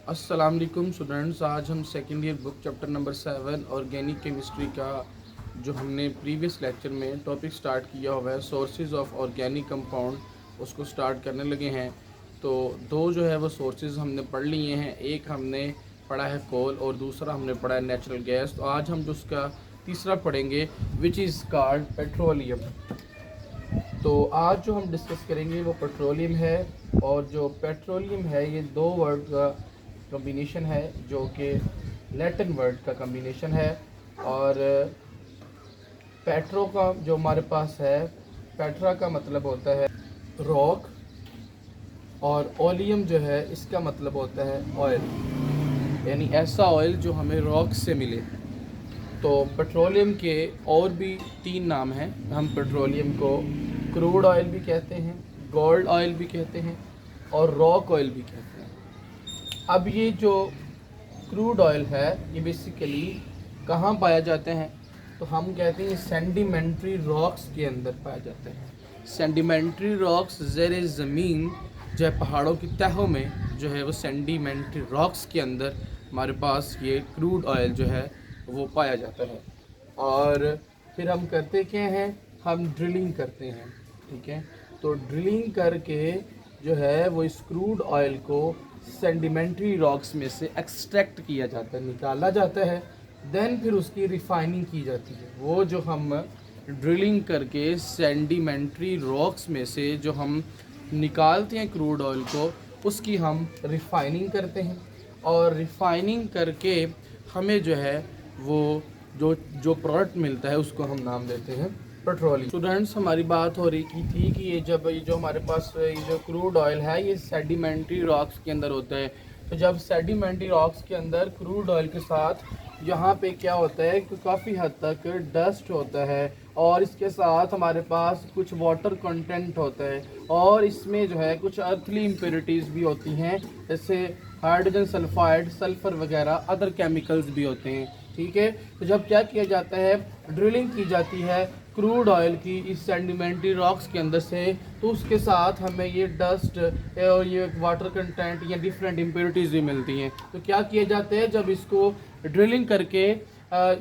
अस्सलाम वालेकुम स्टूडेंट्स। आज हम second year book chapter number 7 organic chemistry का जो हमने प्रीवियस लेक्चर में टॉपिक स्टार्ट किया हुआ है सोर्सेज ऑफ ऑर्गेनिक कंपाउंड, उसको स्टार्ट करने लगे हैं। तो दो जो है वो सोर्सेज हमने पढ़ लिए हैं, एक हमने पढ़ा है कोल और दूसरा हमने पढ़ा है नेचुरल गैस। तो आज हम जो उसका तीसरा पढ़ेंगे विच इज़ कॉल्ड पेट्रोलियम। तो आज जो हम डिस्कस करेंगे वो पेट्रोलियम है, और जो पेट्रोलियम है ये दो वर्ड का कॉम्बिनेशन है जो कि लैटिन वर्ड का कॉम्बिनेशन है। और पेट्रो का जो हमारे पास है, पेट्रा का मतलब होता है रॉक, और ओलियम जो है इसका मतलब होता है ऑयल, यानी ऐसा ऑयल जो हमें रॉक से मिले। तो पेट्रोलियम के और भी तीन नाम हैं। हम पेट्रोलियम को क्रूड ऑयल भी कहते हैं, गोल्ड ऑयल भी कहते हैं और रॉक ऑयल भी कहते हैं। अब ये जो क्रूड ऑयल है ये बेसिकली कहाँ पाया जाते हैं, तो हम कहते हैं सेडिमेंट्री रॉक्स के अंदर पाया जाते हैं। सेडिमेंट्री रॉक्स ज़ेर ज़मीन जो है पहाड़ों की तहों में जो है वो सेडिमेंट्री रॉक्स के अंदर हमारे पास ये क्रूड ऑयल जो है वो पाया जाता है। और फिर हम करते क्या हैं, हम ड्रिलिंग करते हैं, ठीक है। तो ड्रिलिंग करके जो है वो इस क्रूड ऑयल को सेडिमेंट्री रॉक्स में से एक्सट्रैक्ट किया जाता है, निकाला जाता है। देन फिर उसकी रिफाइनिंग की जाती है। वो जो हम ड्रिलिंग करके सेडिमेंट्री रॉक्स में से जो हम निकालते हैं क्रूड ऑयल को, उसकी हम रिफाइनिंग करते हैं। और रिफाइनिंग करके हमें जो है वो जो जो प्रोडक्ट मिलता है उसको हम नाम देते हैं पेट्रोलियम। स्टूडेंट्स, हमारी बात हो रही थी कि ये जो हमारे पास ये जो क्रूड ऑयल है ये सेडिमेंट्री रॉक्स के अंदर होता है। तो जब सेडिमेंट्री रॉक्स के अंदर क्रूड ऑयल के साथ यहाँ पे क्या होता है कि काफ़ी हद तक डस्ट होता है, और इसके साथ हमारे पास कुछ वाटर कंटेंट होता है, और इसमें जो है कुछ अर्थली इम्प्योरिटीज़ भी होती हैं, जैसे हाइड्रोजन सल्फाइड, सल्फर वगैरह अदर केमिकल्स भी होते हैं, ठीक है। तो जब क्या किया जाता है, ड्रिलिंग की जाती है क्रूड ऑयल की इस सेडिमेंट्री रॉक्स के अंदर से, तो उसके साथ हमें ये डस्ट और ये वाटर कंटेंट या डिफरेंट इम्प्योरिटीज़ भी मिलती हैं। तो क्या किए जाते हैं, जब इसको ड्रिलिंग करके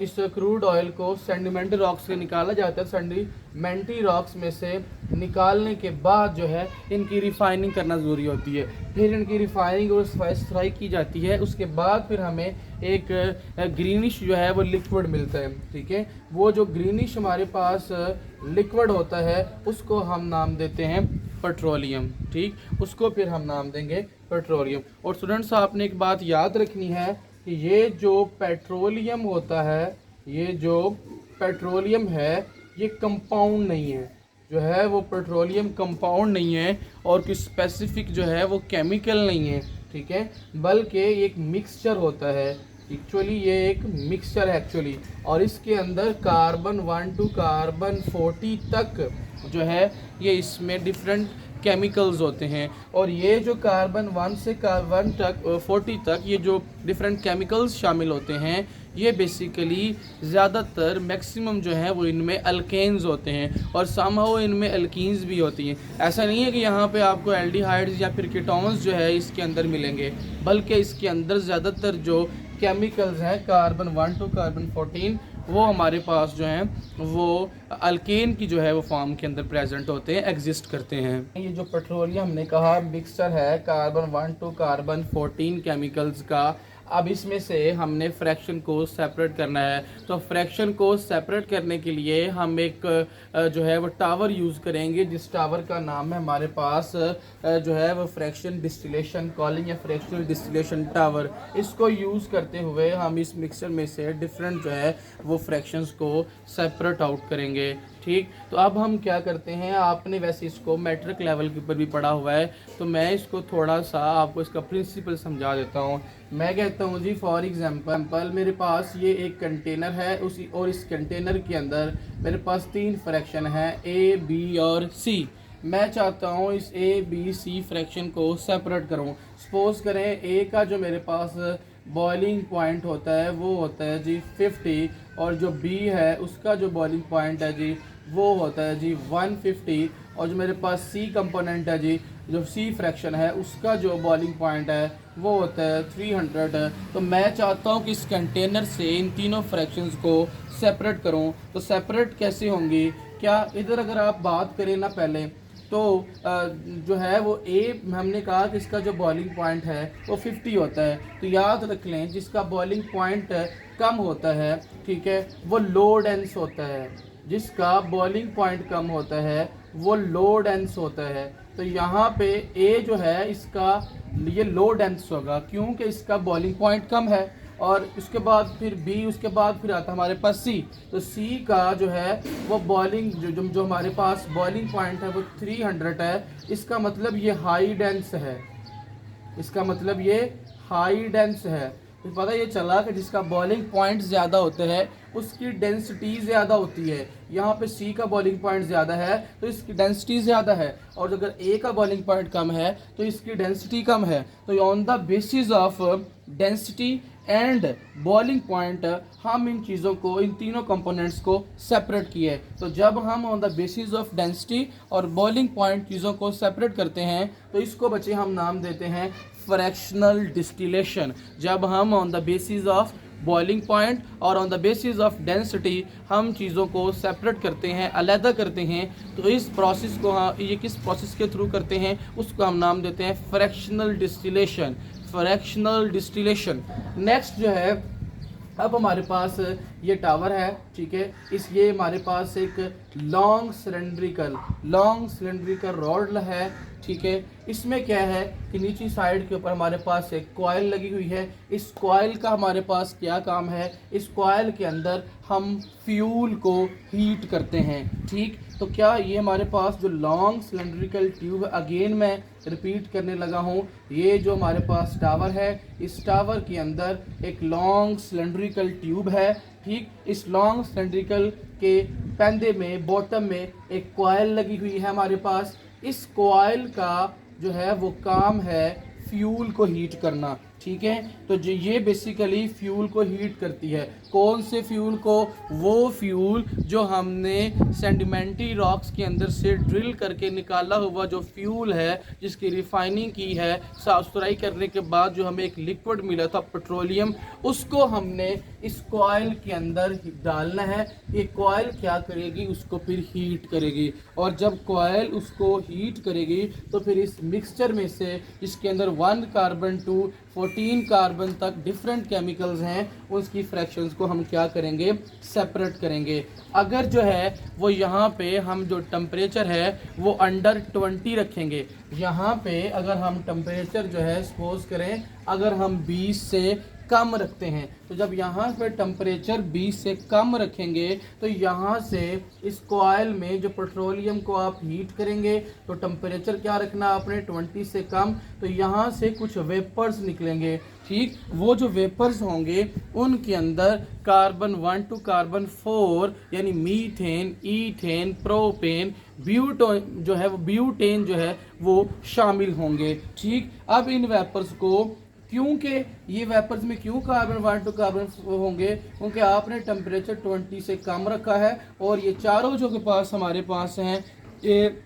इस क्रूड ऑयल को सेडिमेंट्री रॉक्स से निकाला जाता है, सेडिमेंट्री रॉक्स में से निकालने के बाद जो है इनकी रिफाइनिंग करना ज़रूरी होती है। फिर इनकी रिफाइनिंग और सफाई की जाती है। उसके बाद फिर हमें एक ग्रीनिश जो है वो लिक्विड मिलता है, ठीक है। वो जो ग्रीनिश हमारे पास लिक्विड होता है उसको हम नाम देते हैं पेट्रोलियम, ठीक। उसको फिर हम नाम देंगे पेट्रोलियम। और स्टूडेंट्स, आपने एक बात याद रखनी है कि ये जो पेट्रोलियम होता है, ये जो पेट्रोलियम है ये कंपाउंड नहीं है, जो है वो पेट्रोलियम कंपाउंड नहीं है, और कुछ स्पेसिफिक जो है वो केमिकल नहीं है, ठीक है, बल्कि एक मिक्सचर होता है। एक्चुअली ये एक मिक्सचर है एक्चुअली, और इसके अंदर कार्बन 1 टू कार्बन 40 तक जो है ये इसमें डिफरेंट केमिकल्स होते हैं। और ये जो कार्बन 1 से कार्बन तक 40 तक ये जो डिफरेंट केमिकल्स शामिल होते हैं, ये बेसिकली ज़्यादातर मैक्सिमम जो है वो इनमें अल्केन्स होते हैं, और समहाउ इनमें अल्कीन्स भी होती हैं। ऐसा नहीं है कि यहाँ पे आपको एल्डिहाइड्स या फिर कीटोन्स जो है इसके अंदर मिलेंगे, बल्कि इसके अंदर ज़्यादातर जो केमिकल्स हैं कार्बन 1 टू कार्बन 14 वो हमारे पास जो हैं वो अल्केन की जो है वो फॉर्म के अंदर प्रेजेंट होते हैं, एग्जिस्ट करते हैं। ये जो पेट्रोलियम हमने कहा मिक्सचर है कार्बन 1 टू कार्बन 14 केमिकल्स का। अब इसमें से हमने फ्रैक्शन को सेपरेट करना है। तो फ्रैक्शन को सेपरेट करने के लिए हम एक जो है वो टावर यूज़ करेंगे, जिस टावर का नाम है हमारे पास जो है वो फ्रैक्शन डिस्टिलेशन कॉलिंग या फ्रैक्शनल डिस्टिलेशन टावर। इसको यूज़ करते हुए हम इस मिक्सचर में से डिफरेंट जो है वो फ्रैक्शंस को सेपरेट आउट करेंगे, ठीक। तो अब हम क्या करते हैं, आपने वैसे इसको मैट्रिक लेवल के ऊपर भी पढ़ा हुआ है, तो मैं इसको थोड़ा सा आपको इसका प्रिंसिपल समझा देता हूँ। मैं कहता हूँ जी, फॉर एग्जांपल मेरे पास ये एक कंटेनर है, उसी और इस कंटेनर के अंदर मेरे पास 3 फ्रैक्शन हैं, ए, बी और सी। मैं चाहता हूँ इस ए, बी, सी फ्रैक्शन को सेपरेट करूँ। सपोज करें ए का जो मेरे पास बॉइलिंग पॉइंट होता है वो होता है जी 50, और जो बी है उसका जो बॉइलिंग पॉइंट है जी वो होता है जी 150, और जो मेरे पास सी कंपोनेंट है जी जो सी फ्रैक्शन है उसका जो बॉइलिंग पॉइंट है वो होता है 300। तो मैं चाहता हूँ कि इस कंटेनर से इन तीनों फ्रैक्शंस को सेपरेट करूँ। तो सेपरेट कैसे होंगी, क्या इधर अगर आप बात करें ना पहले तो जो है वो ए, हमने कहा कि इसका जो बॉइलिंग पॉइंट है वो 50 होता है। तो याद रख लें जिसका बॉइलिंग पॉइंट कम होता है, ठीक है, वो लो डेंस होता है। जिसका बॉइलिंग पॉइंट कम होता है वो लो डेंस होता है। तो यहाँ पे ए जो है इसका ये लो डेंस होगा क्योंकि इसका बॉइलिंग पॉइंट कम है। और उसके बाद फिर बी, उसके बाद फिर आता है हमारे पास सी। तो सी का जो है वो बॉइलिंग जो हमारे पास बॉइलिंग पॉइंट है वो 300 है। इसका मतलब ये हाई डेंस है, इसका मतलब ये हाई डेंस है। तो पता ये चला कि जिसका बॉइलिंग पॉइंट ज़्यादा होते हैं उसकी डेंसिटी ज़्यादा होती है। यहाँ पे सी का बॉइलिंग पॉइंट ज़्यादा है तो इसकी डेंसिटी ज़्यादा है, और अगर ए का बॉइलिंग पॉइंट कम है तो इसकी डेंसिटी कम है। तो on the basis of density and boiling point हम इन चीज़ों को, इन तीनों कंपोनेंट्स को सेपरेट किए। तो जब हम on the basis of density और बॉइलिंग पॉइंट चीज़ों को सेपरेट करते हैं तो इसको बच्चे हम नाम देते हैं फ्रैक्शनल डिस्टिलेशन। जब हम on the basis of boiling point और on the basis of density हम चीज़ों को सेपरेट करते हैं, अलहदा करते हैं, तो इस प्रोसेस को ये किस प्रोसेस के थ्रू करते हैं उसको हम नाम देते हैं fractional distillation. Fractional distillation. Next जो है, अब हमारे पास ये टावर है, ठीक है, इस ये हमारे पास एक लॉन्ग सिलेंड्रिकल रॉड है, ठीक है। इसमें क्या है कि नीचे साइड के ऊपर हमारे पास एक कॉइल लगी हुई है। इस कॉइल का हमारे पास क्या काम है, इस कॉइल के अंदर हम फ्यूल को हीट करते हैं, ठीक। तो क्या ये हमारे पास जो लॉन्ग सिलेंड्रिकल ट्यूब, अगेन मैं रिपीट करने लगा हूँ, ये जो हमारे पास टावर है, इस टावर के अंदर एक लॉन्ग सिलेंड्रिकल ट्यूब है, ठीक। इस लॉन्ग सिलेंड्रिकल के पैंदे में, बॉटम में एक कॉइल लगी हुई है हमारे पास। इस कॉइल का जो है वो काम है फ्यूल को हीट करना, ठीक है। तो जो ये बेसिकली फ्यूल को हीट करती है। कौन से फ्यूल को, वो फ्यूल जो हमने सेडिमेंट्री रॉक्स के अंदर से ड्रिल करके निकाला हुआ जो फ्यूल है, जिसकी रिफाइनिंग की है, साफ सुथराई करने के बाद जो हमें एक लिक्विड मिला था पेट्रोलियम, उसको हमने इस कॉइल के अंदर डालना है। ये कॉइल क्या करेगी, उसको फिर हीट करेगी, और जब कॉइल उसको हीट करेगी तो फिर इस मिक्सचर में से, जिसके अंदर 1 कार्बन टू 14 कार्बन तक डिफरेंट केमिकल्स हैं, उसकी फ्रैक्शंस को हम क्या करेंगे, सेपरेट करेंगे। अगर जो है वो यहाँ पे हम जो टेम्परेचर है वो अंडर 20 रखेंगे, यहाँ पे अगर हम टेम्परेचर जो है सपोज करें अगर हम 20 से कम रखते हैं, तो जब यहाँ पे टेम्परेचर 20 से कम रखेंगे तो यहाँ से इस कॉइल में जो पेट्रोलियम को आप हीट करेंगे तो टेम्परेचर क्या रखना आपने, 20 से कम। तो यहाँ से कुछ वेपर्स निकलेंगे, ठीक। वो जो वेपर्स होंगे उनके अंदर कार्बन 1 टू कार्बन 4 यानी मीथेन, ईथेन, प्रोपेन, ब्यूटेन जो है वो ब्यूटेन जो है वो शामिल होंगे, ठीक। अब इन वेपर्स को, क्योंकि ये वेपर्स में क्यों कार्बन 1 टू कार्बन होंगे, क्योंकि आपने टेम्परेचर 20 से कम रखा है, और ये चारों जो के पास हमारे पास हैं ये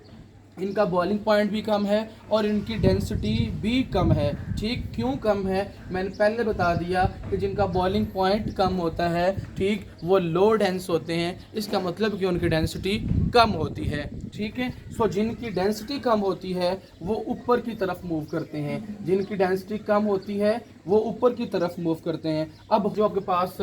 इनका बॉइलिंग पॉइंट भी कम है और इनकी डेंसिटी भी कम है, ठीक। क्यों कम है, मैंने पहले बता दिया कि जिनका बॉइलिंग पॉइंट कम होता है, ठीक, वो लो डेंस होते हैं। इसका मतलब कि उनकी डेंसिटी कम होती है, ठीक है। सो जिनकी डेंसिटी कम होती है वो ऊपर की तरफ मूव करते हैं, जिनकी डेंसिटी कम होती है वो ऊपर की तरफ मूव करते हैं। अब जो आपके पास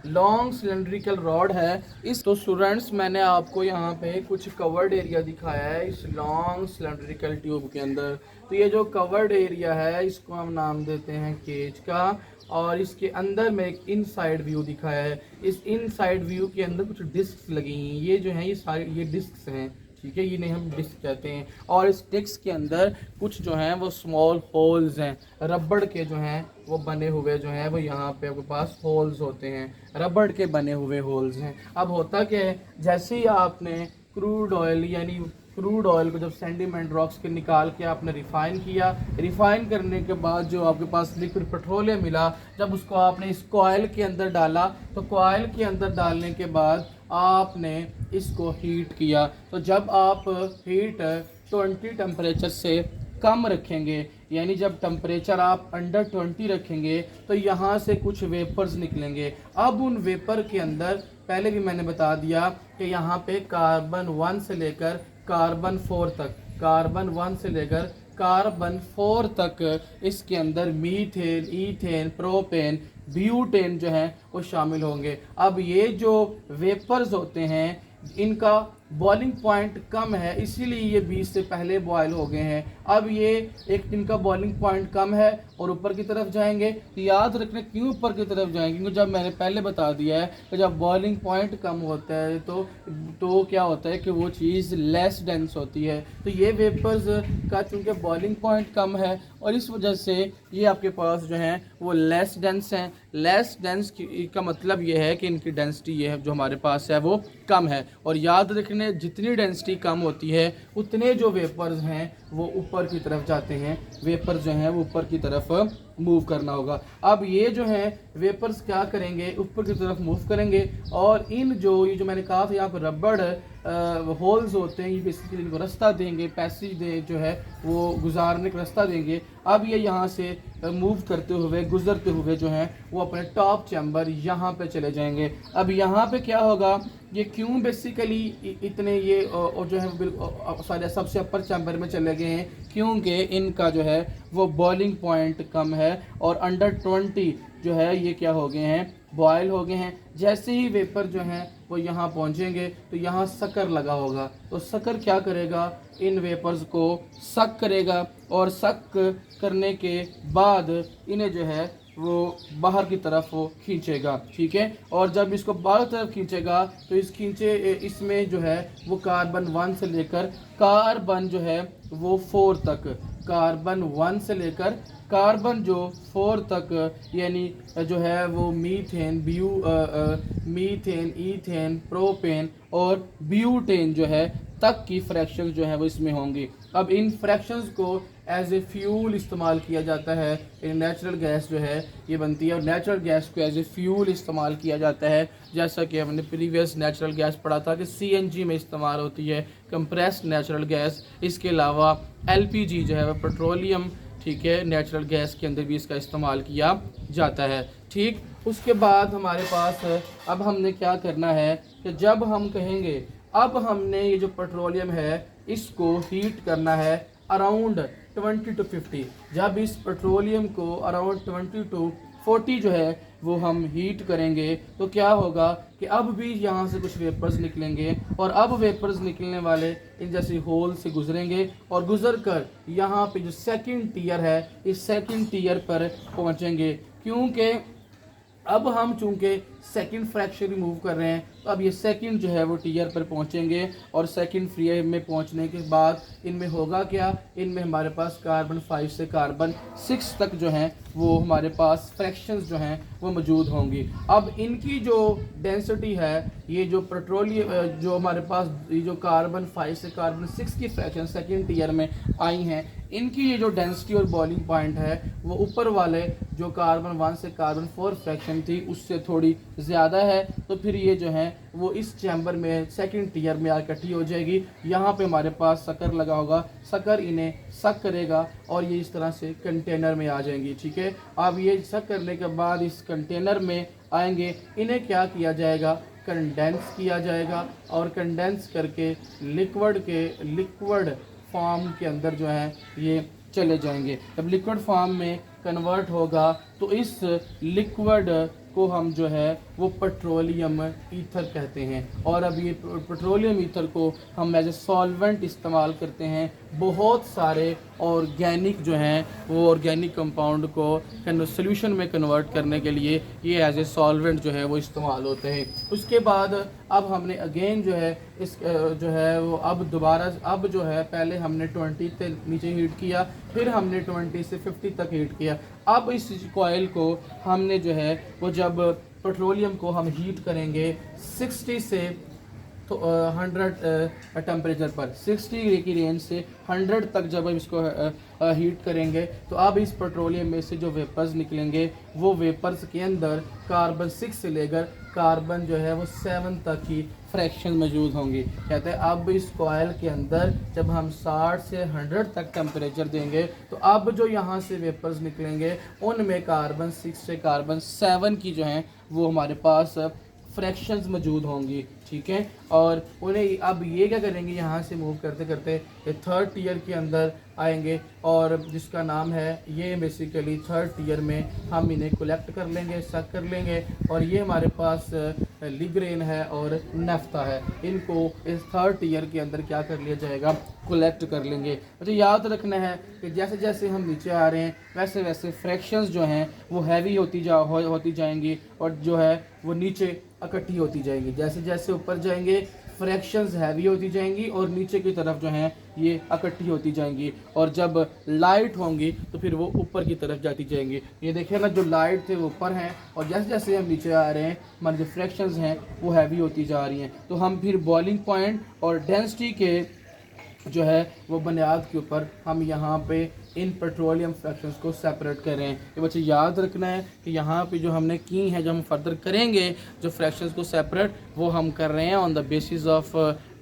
लॉन्ग सिलेंड्रिकल रॉड है, इस तो स्टूडेंट्स मैंने आपको यहाँ पे कुछ कवर्ड एरिया दिखाया है इस लॉन्ग सिलेंड्रिकल ट्यूब के अंदर। तो ये जो कवर्ड एरिया है इसको हम नाम देते हैं केज का, और इसके अंदर में एक इनसाइड व्यू दिखाया है। इस इनसाइड व्यू के अंदर कुछ डिस्क लगी हैं, ये जो हैं ये सारी ये डिस्क हैं, ठीक है, इन्हें हम डिस्क कहते हैं। और इस डिस्क के अंदर कुछ जो हैं वो स्मॉल होल्स हैं, रबड़ के जो हैं वो बने हुए जो हैं वो यहाँ पे आपके पास होल्स होते हैं, रबड़ के बने हुए होल्स हैं। अब होता क्या है, जैसे ही आपने क्रूड ऑयल यानी क्रूड ऑयल को जब सेडिमेंट रॉक्स के निकाल के आपने रिफ़ाइन किया, रिफ़ाइन करने के बाद जो आपके पास लिक्विड पेट्रोलियम मिला, जब उसको आपने इस कॉइल के अंदर डाला, तो कॉइल के अंदर डालने के बाद आपने इसको हीट किया। तो जब आप हीट 20 टेम्परेचर से कम रखेंगे, यानी जब टेम्परेचर आप अंडर 20 रखेंगे तो यहाँ से कुछ वेपर्स निकलेंगे। अब उन वेपर के अंदर पहले भी मैंने बता दिया कि यहाँ पे कार्बन 1 से लेकर कार्बन 4 तक, कार्बन 1 से लेकर कार्बन 4 तक इसके अंदर मीथेन, ईथेन, प्रोपेन, ब्यूटेन जो हैं वो शामिल होंगे। अब ये जो वेपर्स होते हैं इनका बॉइलिंग पॉइंट कम है, इसीलिए ये 20 से पहले बॉयल हो गए हैं। अब ये एक इनका बॉइलिंग पॉइंट कम है और ऊपर की तरफ जाएंगे। याद रखना क्यों ऊपर की तरफ जाएंगे, क्योंकि जब मैंने पहले बता दिया है कि जब बॉइलिंग पॉइंट कम होता है तो क्या होता है कि वो चीज़ लेस डेंस होती है। तो ये वेपर्स का चूँकि बॉइलिंग पॉइंट कम है और इस वजह से ये आपके पास जो हैं वो लेस डेंस हैं। लेस डेंस का मतलब ये है कि इनकी डेंसिटी ये है जो हमारे पास है वो कम है। और याद रखने जितनी डेंसिटी कम होती है उतने जो वेपर्स हैं वो ऊपर की तरफ जाते हैं, वेपर्स जो हैं वो ऊपर की तरफ मूव करना होगा। अब ये जो हैं वेपर्स क्या करेंगे, ऊपर की तरफ मूव करेंगे और ये जो मैंने कहा था यहाँ पर रबड़ होल्स होते हैं, ये बेसिकली इनको रास्ता देंगे, पैसेज दे जो है वो गुजारने का रास्ता देंगे। अब ये यहाँ से मूव करते हुए गुजरते हुए जो हैं वो अपने टॉप चैम्बर यहाँ पे चले जाएंगे। अब यहाँ पे क्या होगा, ये क्यों बेसिकली इतने ये जो है सारे सबसे अपर चैम्बर में चले गए हैं, क्योंकि इनका जो है वो बॉइलिंग पॉइंट कम है और अंडर 20 जो है ये क्या हो गए हैं, बॉयल हो गए हैं। जैसे ही वेपर जो हैं वो यहाँ पहुँचेंगे तो यहाँ शक्कर लगा होगा, तो शक्कर क्या करेगा, इन वेपर्स को सक करेगा और सक करने के बाद इन्हें जो है वो बाहर की तरफ वो खींचेगा, ठीक है। और जब इसको बाहर तरफ खींचेगा तो इसमें जो है वो कार्बन 1 से लेकर कार्बन जो है वो 4 तक, कार्बन 1 से लेकर कार्बन जो 4 तक यानी जो है वो मीथेन, मीथेन, ईथेन, प्रोपेन और ब्यूटेन जो है तक की फ्रैक्शंस जो है वो इसमें होंगी। अब इन फ्रैक्शंस को एज ए फ्यूल इस्तेमाल किया जाता है। नेचुरल गैस जो है ये बनती है और नेचुरल गैस को एज ए फ्यूल इस्तेमाल किया जाता है। जैसा कि हमने प्रीवियस नेचुरल गैस पढ़ा था कि सीएनजी में इस्तेमाल होती है, कंप्रेस्ड नेचुरल गैस। इसके अलावा एलपीजी जो है वह पेट्रोलियम, ठीक है, नेचुरल गैस के अंदर भी इसका इस्तेमाल किया जाता है, ठीक। उसके बाद हमारे पास अब हमने क्या करना है कि जब हम कहेंगे अब हमने ये जो पेट्रोलियम है इसको हीट करना है अराउंड 20 to 50। जब इस पेट्रोलियम को अराउंड 20 to 40 जो है वो हम हीट करेंगे तो क्या होगा कि अब भी यहाँ से कुछ वेपर्स निकलेंगे और अब वेपर्स निकलने वाले इन जैसे होल से गुजरेंगे और गुजर कर यहाँ पे जो सेकंड टीयर है इस सेकंड टीयर पर पहुँचेंगे। क्योंकि अब हम चूँकि सेकंड फ्रैक्शन रिमूव कर रहे हैं तो अब ये सेकंड जो है वो टीयर पर पहुंचेंगे और सेकंड फ्री में पहुंचने के बाद इनमें होगा क्या, इनमें हमारे पास कार्बन 5 से कार्बन 6 तक जो हैं वो हमारे पास फ्रैक्शंस जो हैं वो मौजूद होंगी। अब इनकी जो डेंसिटी है, ये जो पेट्रोलियम जो हमारे पास ये जो कार्बन 5 से कार्बन 6 की फ्रैक्शन सेकंड टीयर में आई हैं, इनकी ये जो डेंसिटी और बॉइलिंग पॉइंट है वो ऊपर वाले जो कार्बन 1 से कार्बन 4 फ्रैक्शन थी उससे थोड़ी ज़्यादा है। तो फिर ये जो है वो इस चैम्बर में सेकंड टीयर में आकर इकट्ठी हो जाएगी। यहाँ पे हमारे पास शक्कर लगा होगा, शक्कर इन्हें सक करेगा और ये इस तरह से कंटेनर में आ जाएंगी, ठीक है। अब ये सक करने के बाद इस कंटेनर में आएंगे, इन्हें क्या किया जाएगा, कंडेंस किया जाएगा और कंडेंस करके लिक्विड फॉर्म के अंदर जो है ये चले जाएंगे। जब लिक्विड फॉर्म में कन्वर्ट होगा तो इस लिक्विड को हम जो है वो पेट्रोलियम ईथर कहते हैं। और अब ये पेट्रोलियम ईथर को हम एज ए सॉल्वेंट इस्तेमाल करते हैं। बहुत सारे ऑर्गेनिक जो हैं वो ऑर्गेनिक कंपाउंड को सोल्यूशन में कन्वर्ट करने के लिए ये एज ए सॉल्वेंट जो है वो इस्तेमाल होते हैं। उसके बाद अब हमने अगेन जो है इस जो है वो अब दोबारा अब जो है पहले हमने 20 से नीचे हीट किया, फिर हमने 20 से 50 तक हीट किया। अब इस कॉइल को हमने जो है वो जब पेट्रोलियम को हम हीट करेंगे 60 से तो 100 टेम्परेचर पर 60 डिग्री की रेंज से 100 तक जब हम इसको हीट करेंगे तो अब इस पेट्रोलियम में से जो वेपर्स निकलेंगे वो वेपर्स के अंदर कार्बन 6 से लेकर कार्बन जो है वो 7 तक की फ्रैक्शन मौजूद होंगी। कहते हैं अब इस कॉयल के अंदर जब हम 60 से 100 तक टेम्परेचर देंगे तो अब जो यहाँ से वेपर्स निकलेंगे उनमें कार्बन 6 से कार्बन 7 की जो है वो हमारे पास फ्रैक्शंस मौजूद होंगी। ठीक है, और उन्हें अब ये क्या करेंगे, यहाँ से मूव करते करते ये थर्ड टीयर के अंदर आएंगे और जिसका नाम है ये बेसिकली थर्ड टीयर में हम इन्हें कलेक्ट कर लेंगे, सक कर लेंगे और ये हमारे पास लिग्रेन है और नेफ्ता है। इनको इस थर्ड टीयर के अंदर क्या कर लिया जाएगा, कलेक्ट कर लेंगे। मुझे याद रखना है कि जैसे जैसे हम नीचे आ रहे हैं वैसे वैसे फ्रैक्शंस जो हैं वो हैवी होती जाएंगी और जो है वो नीचे इकट्ठी होती जाएंगी। जैसे जैसे ऊपर जाएंगे फ्रैक्शंस हैवी होती जाएंगी और नीचे की तरफ जो हैं ये इकट्ठी होती जाएंगी और जब लाइट होंगी तो फिर वो ऊपर की तरफ जाती जाएंगी। ये देखिए ना, जो लाइट थे वो ऊपर हैं और जैसे जैसे हम नीचे आ रहे हैं हमारी जो फ्रैक्शंस हैं वो हैवी होती जा रही हैं। तो हम फिर बॉइलिंग पॉइंट और डेंसिटी के जो है वो बुनियाद के ऊपर हम यहाँ पे इन पेट्रोलियम फ्रैक्शंस को सेपरेट कर रहे हैं। ये बच्चे याद रखना है कि यहाँ पे जो हमने की है, जो हम फर्दर करेंगे जो फ्रैक्शंस को सेपरेट, वो हम कर रहे हैं on the basis of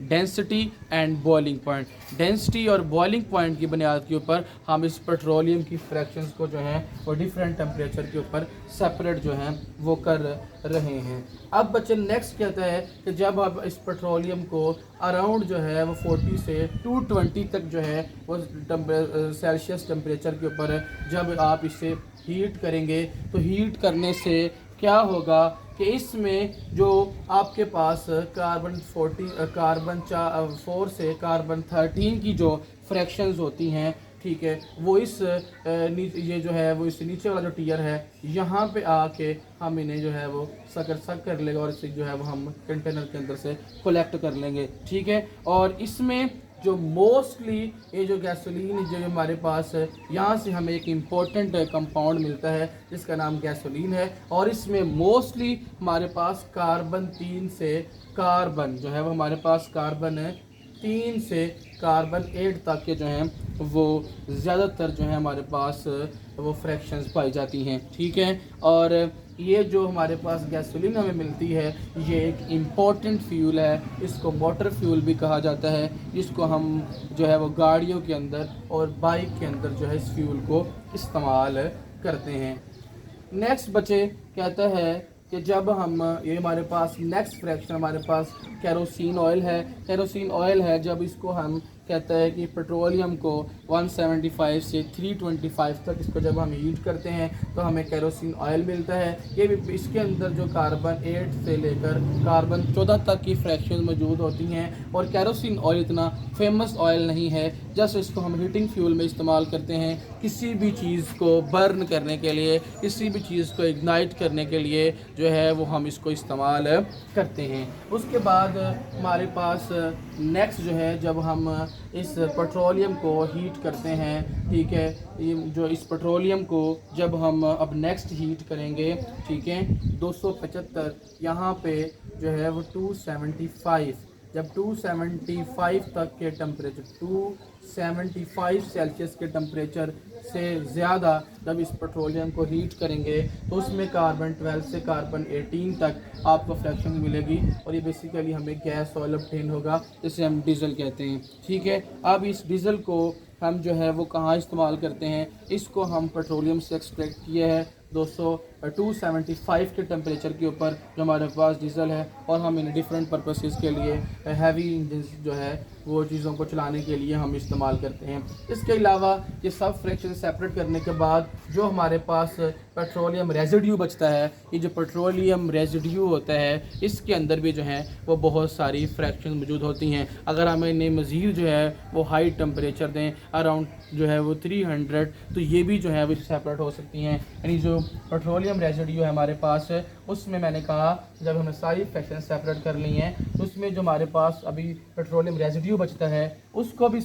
density and boiling point. Density और बॉइलिंग पॉइंट की बुनियाद के ऊपर हम इस पेट्रोलियम की फ्रैक्शंस को जो है वो डिफरेंट टेम्परेचर के ऊपर सेपरेट जो हैं वो कर रहे हैं। अब बच्चे नेक्स्ट कहता है कि जब आप इस पेट्रोलियम को अराउंड जो है वो 40 से 220 तक जो है वो सेल्सियस टेम्परेचर के ऊपर जब आप इसे हीट करेंगे तो हीट करने से क्या होगा कि इसमें जो आपके पास कार्बन 4 से कार्बन 13 की जो फ्रैक्शंस होती हैं, ठीक है, वो इस ये जो है वो इस नीचे वाला जो टीयर है यहाँ पे आके हम इन्हें जो है वो सक कर लेंगे और इसे जो है वो हम कंटेनर के अंदर से कलेक्ट कर लेंगे। ठीक है, और इसमें जो मोस्टली ये जो गैसोलीन जो हमारे पास है यहाँ से हमें एक इम्पोर्टेंट कंपाउंड मिलता है जिसका नाम गैसोलीन है और इसमें मोस्टली हमारे पास कार्बन 3 से कार्बन जो है वो हमारे पास कार्बन 3 से कार्बन 8 तक के जो हैं वो ज़्यादातर जो है हमारे पास वो फ्रैक्शंस पाई जाती हैं। ठीक है, और ये जो हमारे पास गैसोलीन हमें मिलती है ये एक इम्पॉर्टेंट फ्यूल है, इसको मोटर फ्यूल भी कहा जाता है, इसको हम जो है वो गाड़ियों के अंदर और बाइक के अंदर जो है इस फ्यूल को इस्तेमाल करते हैं। नेक्स्ट बच्चे कहता है कि जब हम ये हमारे पास नेक्स्ट फ्रैक्शन हमारे पास केरोसिन ऑयल है, जब इसको हम कहता है कि पेट्रोलियम को 175 से 325 तक इसको जब हम हीट करते हैं तो हमें केरोसिन ऑयल मिलता है। ये भी इसके अंदर जो कार्बन 8 से लेकर कार्बन 14 तक की फ्रैक्शन मौजूद होती हैं और केरोसिन ऑयल इतना फेमस ऑयल नहीं है, जस्ट इसको हम हीटिंग फ्यूल में इस्तेमाल करते हैं किसी भी चीज़ को बर्न करने के लिए, किसी भी चीज़ को इग्नाइट करने के लिए जो है वो हम इसको इस्तेमाल करते हैं। उसके बाद हमारे पास नेक्स्ट जो है जब हम इस पेट्रोलियम को हीट करते हैं, ठीक है, ये जो इस पेट्रोलियम को जब हम अब नेक्स्ट हीट करेंगे, ठीक है, 275 यहाँ पे जो है वो 275, जब 275 तक के टेम्परेचर 275 सेल्सियस के टेम्परेचर से ज़्यादा जब इस पेट्रोलियम को हीट करेंगे तो उसमें कार्बन 12 से कार्बन 18 तक आपको फ्रैक्शन मिलेगी और ये बेसिकली हमें गैस ऑयल ऑब्टेन होगा जिसे हम डीजल कहते हैं। ठीक है, अब इस डीजल को हम जो है वो कहाँ इस्तेमाल करते हैं, इसको हम पेट्रोलियम से एक्सट्रैक्ट किए हैं 275 के टेम्परेचर के ऊपर जो हमारे पास डीजल है और हम इन डिफरेंट पर्पसेस के लिए हैवी इंजन जो है वो चीज़ों को चलाने के लिए हम इस्तेमाल करते हैं। इसके अलावा ये सब फ्रैक्शन सेपरेट करने के बाद जो हमारे पास पेट्रोलियम रेजिड्यू बचता है, ये जो पेट्रोलियम रेजिड्यू होता है इसके अंदर भी जो है वो बहुत सारी फ्रैक्शन मौजूद होती हैं। अगर हम इन्हें मज़ीद जो है वो हाई टेम्परेचर दें अराउंड जो है वो 300 तो ये भी जो है वो सेपरेट हो सकती हैं। यानी जो पेट्रोलियम रेजिड्यू है हमारे पास उसमें मैंने कहा जब हमने सारी फ्रैक्शन सेपरेट कर ली हैं तो उसमें जो हमारे पास अभी पेट्रोलियम रेजिड्यू बचता है उसको भी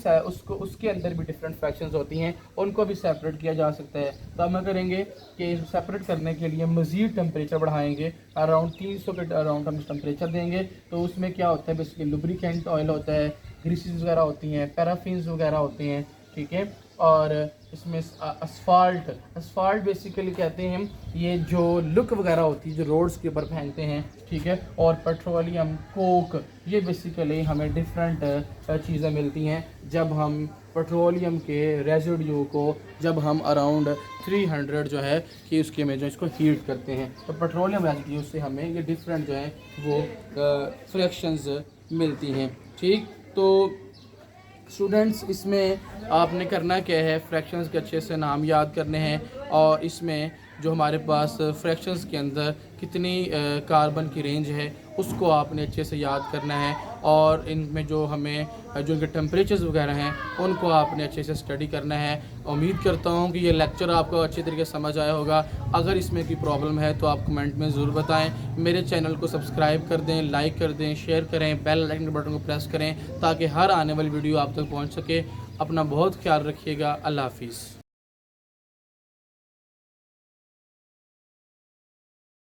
उसके अंदर भी डिफरेंट फ्रैक्शंस होती हैं, उनको भी सेपरेट किया जा सकता है। तो हम करेंगे कि सेपरेट करने के लिए मज़ीद टेम्परेचर बढ़ाएंगे, अराउंड 300 के अराउंड हम टेम्परेचर देंगे। तो उसमें क्या होता है, बेसिकली लुब्रिकेंट ऑयल होता है, ग्रीसेस वगैरह होती हैं, पैराफिन्स वगैरह होती हैं, ठीक है। और इसमें असफाल्ट बेसिकली कहते हैं ये जो लुक वगैरह होती है जो रोड्स के ऊपर पहनते हैं, ठीक है। और पेट्रोलियम कोक, ये बेसिकली हमें डिफरेंट चीज़ें मिलती हैं जब हम पेट्रोलियम के रेजिड्यू को जब हम अराउंड 300 जो है कि उसके में जो इसको हीट करते हैं तो पेट्रोलियम रेजिड्यू से हमें ये डिफरेंट जो है वो फ्रैक्शंस मिलती हैं, ठीक। तो स्टूडेंट्स इसमें आपने करना क्या है, फ्रैक्शंस के अच्छे से नाम याद करने हैं और इसमें जो हमारे पास फ्रैक्शंस के अंदर कितनी कार्बन की रेंज है उसको आपने अच्छे से याद करना है। और इनमें जो हमें जो इनके टेम्परेचर्स वगैरह हैं उनको आपने अच्छे से स्टडी करना है। उम्मीद करता हूँ कि ये लेक्चर आपको अच्छे तरीके से समझ आया होगा। अगर इसमें कोई प्रॉब्लम है तो आप कमेंट में ज़रूर बताएं। मेरे चैनल को सब्सक्राइब कर दें, लाइक कर दें, शेयर करें, बेल आइकन के बटन को प्रेस करें ताकि हर आने वाली वीडियो आप तक पहुँच सके। अपना बहुत ख्याल रखिएगा। अल्लाह हाफिज़।